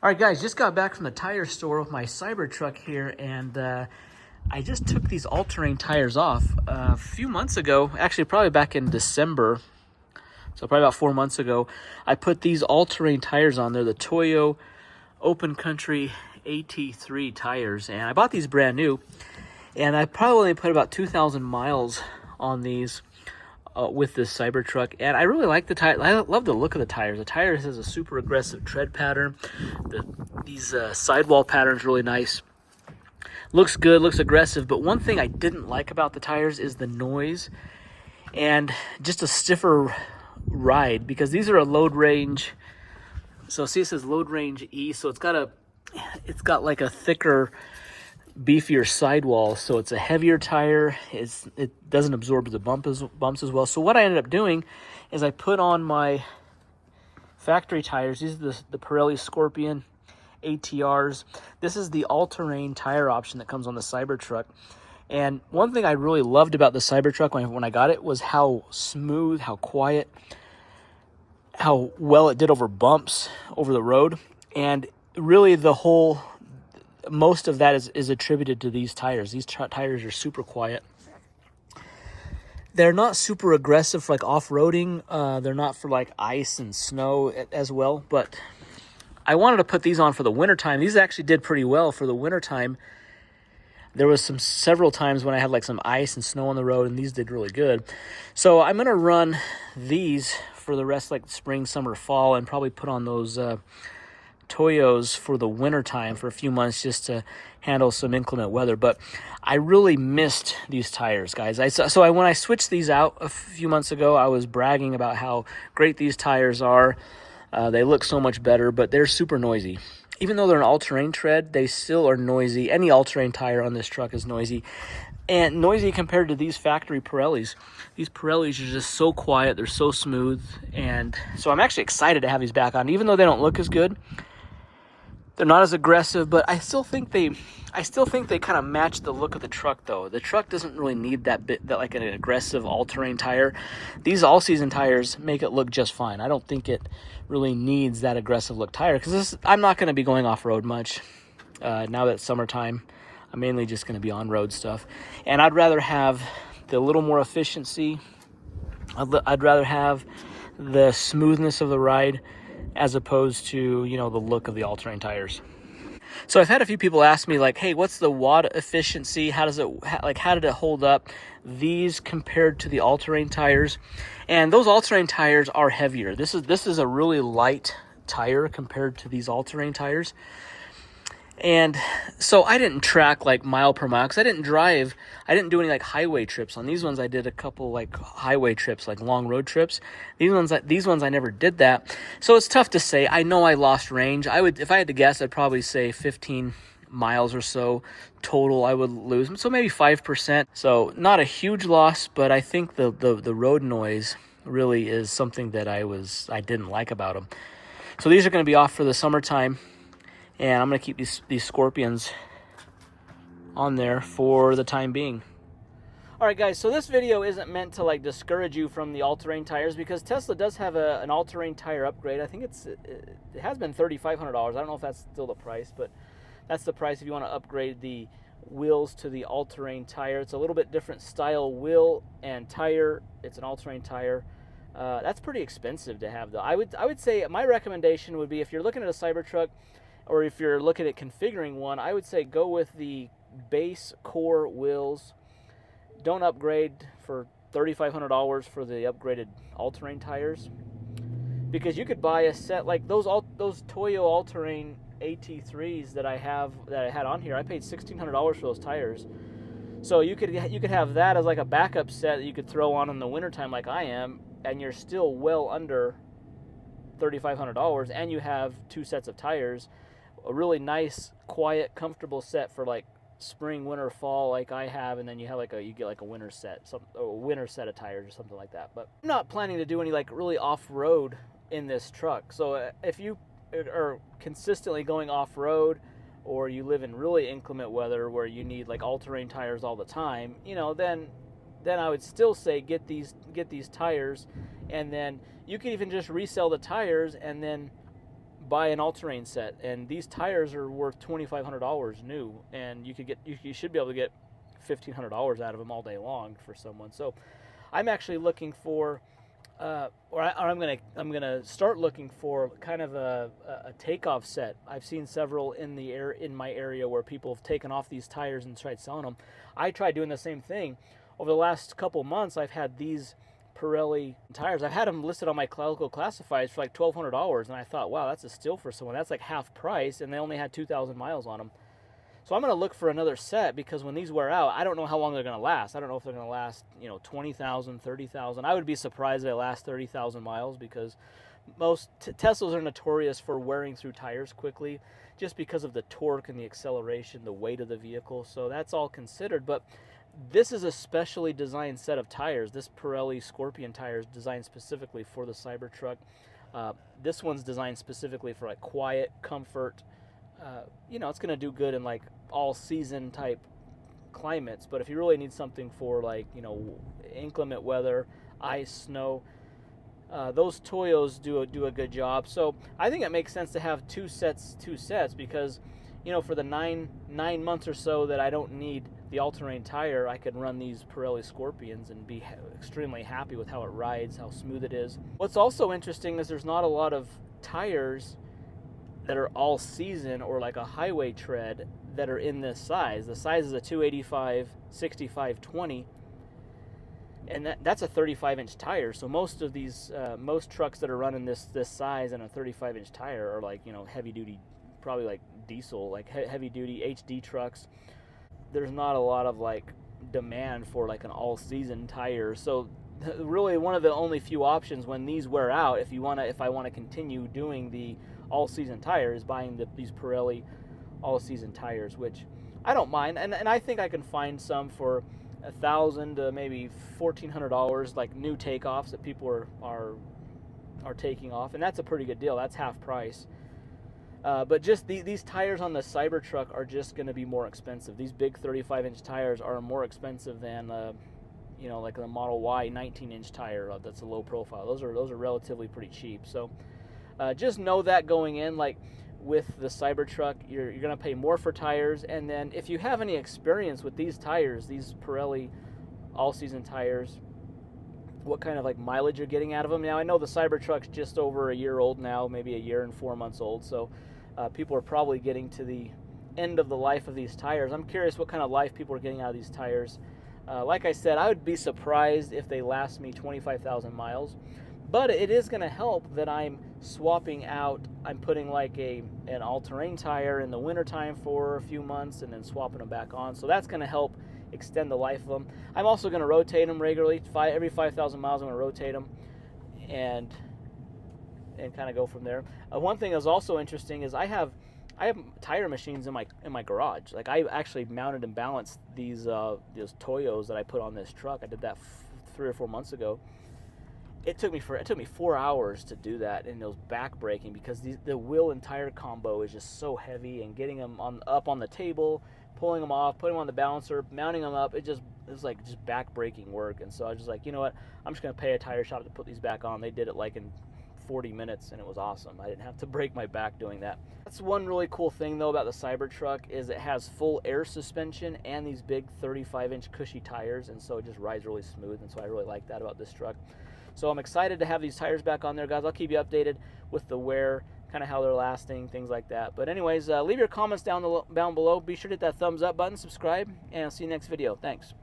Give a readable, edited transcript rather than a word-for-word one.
All right, guys, just got back from the tire store with my Cybertruck here, and I just took these all-terrain tires off a few months ago. Actually, probably back in December, so probably about 4 months ago. I put these all-terrain tires on there, the Toyo Open Country AT3 tires, and I bought these brand new, and I probably only put about 2,000 miles on these with this Cybertruck, and I really like the tire. I love the look of the tires. The tires has a super aggressive tread pattern. These sidewall patterns really nice. Looks good, looks aggressive. But one thing I didn't like about the tires is the noise and just a stiffer ride, because these are a load range. So see, it says load range E, so it's got like a thicker, beefier sidewall, so it's a heavier tire. It doesn't absorb the bumps as well. So what I ended up doing is I put on my factory tires. These are the Pirelli Scorpion ATRs. This is the all-terrain tire option that comes on the Cybertruck. And one thing I really loved about the Cybertruck when I got it was how smooth, how quiet, how well it did over bumps over the road. And really most of that is attributed to these tires. These tires are super quiet. They're not super aggressive for like off-roading. They're not for like ice and snow as well. But I wanted to put these on for the wintertime. These actually did pretty well for the wintertime. There was several times when I had like some ice and snow on the road, and these did really good. So I'm going to run these for the rest, like spring, summer, fall, and probably put on those Toyos for the winter time for a few months just to handle some inclement weather. But I really missed these tires, guys. When I switched these out a few months ago, I was bragging about how great these tires are. They look so much better, but they're super noisy. Even though they're an all-terrain tread, they still are noisy. Any all-terrain tire on this truck is noisy. And noisy compared to these factory Pirellis. These Pirellis are just so quiet. They're so smooth. And so I'm actually excited to have these back on, even though they don't look as good. They're not as aggressive, but I still think they kind of match the look of the truck, though. The truck doesn't really need that like an aggressive all-terrain tire. These all-season tires make it look just fine. I don't think it really needs that aggressive look tire, because I'm not going to be going off-road much now that it's summertime. I'm mainly just going to be on-road stuff, and I'd rather have the little more efficiency. I'd rather have the smoothness of the ride, as opposed to, the look of the all-terrain tires. So I've had a few people ask me, like, hey, what's the watt efficiency? How did it hold up, these compared to the all-terrain tires? And those all-terrain tires are heavier. This is a really light tire compared to these all-terrain tires. And so I didn't track like mile per mile, because I didn't do any like highway trips. On these ones, I did a couple like highway trips, like long road trips. These ones I never did that. So it's tough to say. I know I lost range. If I had to guess, I'd probably say 15 miles or so total I would lose. So maybe 5%. So not a huge loss, but I think the road noise really is something that I didn't like about them. So these are going to be off for the summertime. And I'm going to keep these Scorpions on there for the time being. All right, guys, so this video isn't meant to like discourage you from the all-terrain tires, because Tesla does have an all-terrain tire upgrade. I think it has been $3,500. I don't know if that's still the price, but that's the price if you want to upgrade the wheels to the all-terrain tire. It's a little bit different style wheel and tire. It's an all-terrain tire. That's pretty expensive to have, though. I would say my recommendation would be, if you're looking at a Cybertruck, or if you're looking at configuring one, I would say go with the base core wheels. Don't upgrade for $3,500 for the upgraded all-terrain tires, because you could buy a set like those Toyo all-terrain AT3s that I had on here. I paid $1,600 for those tires. So you could have that as like a backup set that you could throw on in the wintertime like I am, and you're still well under $3,500, and you have two sets of tires. A really nice, quiet, comfortable set for like spring, winter, fall, like I have, and then you get like a winter set, a winter set of tires or something like that. But I'm not planning to do any like really off-road in this truck. So if you are consistently going off-road, or you live in really inclement weather where you need like all-terrain tires all the time, then I would still say get these tires, and then you can even just resell the tires and then buy an all-terrain set, and these tires are worth $2,500 new, and you should be able to get $1,500 out of them all day long for someone. So I'm actually looking for, I'm gonna start looking for kind of a takeoff set. I've seen several in my area where people have taken off these tires and tried selling them. I tried doing the same thing. Over the last couple months, I've had these Pirelli tires. I've had them listed on my local classifieds for like $1,200, and I thought, wow, that's a steal for someone. That's like half price, and they only had 2,000 miles on them. So I'm going to look for another set, because when these wear out, I don't know how long they're going to last. I don't know if they're going to last, 20,000, 30,000. I would be surprised if they last 30,000 miles, because most Teslas are notorious for wearing through tires quickly, just because of the torque and the acceleration, the weight of the vehicle. So that's all considered. But this is a specially designed set of tires. This Pirelli Scorpion tire is designed specifically for the Cybertruck. This one's designed specifically for like quiet, comfort. It's going to do good in like all season type climates. But if you really need something for like, inclement weather, ice, snow, those Toyos do a good job. So I think it makes sense to have two sets, because, for the nine months or so that I don't need the all-terrain tire, I could run these Pirelli Scorpions and be extremely happy with how it rides, how smooth it is. What's also interesting is there's not a lot of tires that are all season or like a highway tread that are in this size. The size is a 285 65/20, and that's a 35-inch tire. So most of these most trucks that are running this size and a 35-inch tire are like heavy duty, probably like diesel, like heavy duty HD trucks. There's not a lot of like demand for like an all-season tire. So really one of the only few options when these wear out, if I want to continue doing the all-season tire, is buying these Pirelli all-season tires, which I don't mind, and I think I can find some for $1,000 to maybe $1,400, like new takeoffs that people are taking off, and that's a pretty good deal. That's half price. But just these tires on the Cybertruck are just going to be more expensive. These big 35-inch tires are more expensive than, like the Model Y 19-inch tire that's a low profile. Those are relatively pretty cheap. So just know that going in, like with the Cybertruck, you're going to pay more for tires. And then if you have any experience with these tires, these Pirelli all-season tires, what kind of like mileage you're getting out of them. Now I know the Cybertruck's just over a year old now, maybe a year and 4 months old, so people are probably getting to the end of the life of these tires. I'm curious what kind of life people are getting out of these tires. Like I said, I would be surprised if they last me 25,000 miles, but it is going to help that I'm swapping out, I'm putting like an all-terrain tire in the wintertime for a few months and then swapping them back on, so that's going to help extend the life of them. I'm also going to rotate them regularly. Every 5,000 miles I'm going to rotate them and kind of go from there. One thing that's also interesting is I have tire machines in my garage. Like I actually mounted and balanced these Toyos that I put on this truck. I did that 3 or 4 months ago. It took me 4 hours to do that, and it was back-breaking because the wheel and tire combo is just so heavy, and getting them up on the table, pulling them off, putting them on the balancer, mounting them up, it's like just back-breaking work. And so I was just like, you know what, I'm just going to pay a tire shop to put these back on. They did it like in 40 minutes, and it was awesome. I didn't have to break my back doing that. That's one really cool thing, though, about the Cybertruck is it has full air suspension and these big 35-inch cushy tires, and so it just rides really smooth, and so I really like that about this truck. So I'm excited to have these tires back on there, guys. I'll keep you updated with the wear, kind of how they're lasting, things like that. But anyways, leave your comments down below. Be sure to hit that thumbs up button, subscribe, and I'll see you next video. Thanks.